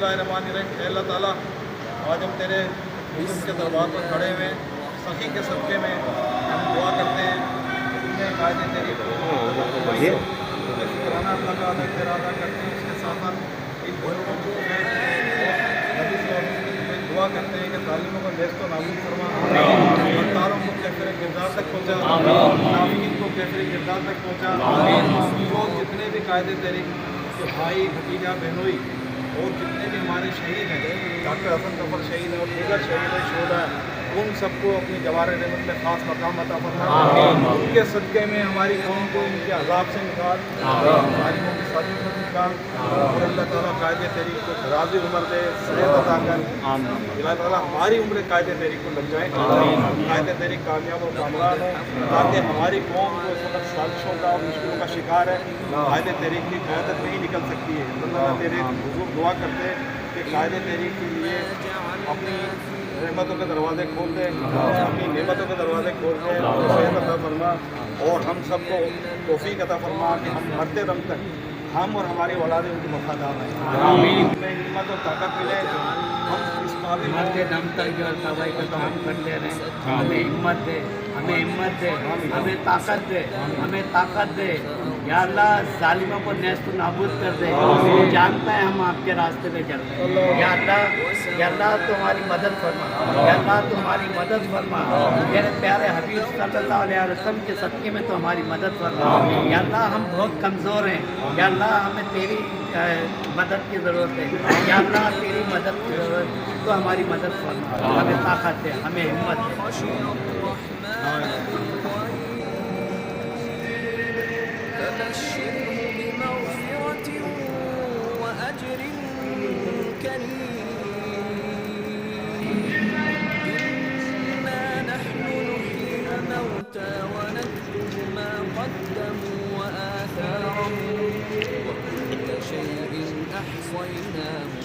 बिस्मिल्लाहिर्रहमानिर्रहीम। ऐ अल्लाह ताला, आज हम तेरे हुजूर के दरबार पर खड़े हुए सखी के सदक़े में हम दुआ करते हैं कि दुनिया कायदे तेरी शुक्राना अल्लाह का अदा करते हैं। इसके साथ साथ इन बुजुर्गों को दुआ करते हैं कि तालीमों को नेस्त व नाबूद फरमा, हक़दारों को कैफिर किरदार तक पहुँचा, नाफ़िकीन को कैफिर किरदार तक पहुँचा। जो जितने भी कायदे तेरी के भाई भतीजा बहनोई और जितने भी हमारे शहीद हैं, डॉक्टर हसन जफर शहीद हैं और दीगर शहीद शोहदा हैं, उन सबको अपनी जवार रहमत में ख़ास मकाम अता फरमा। उनके सदक़े में हमारी कौम को इनके अज़ाब से निकाल, हमारी कौम की साजिश से निकाल, और अल्लाह ताला कायदे तेरी को राज़ी उम्र दे, सेहत अता कर। अल्लाह ताला हमारी उम्र कायदे तेरी को लग जाए, कायदे तेरी कामयाब और कामरान हो, ताकि हमारी कौम को इस वक्त साजिशों का और मुश्किलों का शिकार है, कायदे तेरी की क़यादत नहीं निकल सकती है। अल्लाह तेरे हुज़ूर दुआ करते कि कायदे तेरी के लिए अपनी रहमतों के दरवाज़े खोल दे, अपनी नेमतों के दरवाज़े खोल दे, सेहत अता फरमा, और हम सबको तौफ़ीक़ अता फरमा कि हम मरते दम तक हम और हमारी औलादें उनकी वफ़ादार हैं। हमें हिम्मत और ताकत मिले, हम इस काबिल मरते दम तक जो दवाई का काम करते रहें। हमें हिम्मत दे, हमें हिम्मत दे, हमें ताकत दे, हमें ताकत दे। या अल्लाह जालिमों को नेस्त नाबूद कर दे। वो जानता है हम आपके रास्ते पे चलते हैं। या अल्लाह तुम्हारी मदद फरमा, या अल्लाह तुम्हारी मदद फरमा। मेरे प्यारे हबीब सल्लल्लाहु अलैहि वसल्लम के सदक़े में तो हमारी मदद फरमा। या अल्लाह हम बहुत कमज़ोर हैं, या अल्लाह हमें तेरी मदद की ज़रूरत है। या अल्लाह तेरी मदद की ज़रूरत है तो हमारी मदद फरमा, हमें ताकत दे, हमें हिम्मत दे। فبشره بمغفرة وأجر كريم. إنا نحن نحيي الموتى ونكتب ما قدموا وآثارهم وكل شيء أحصيناه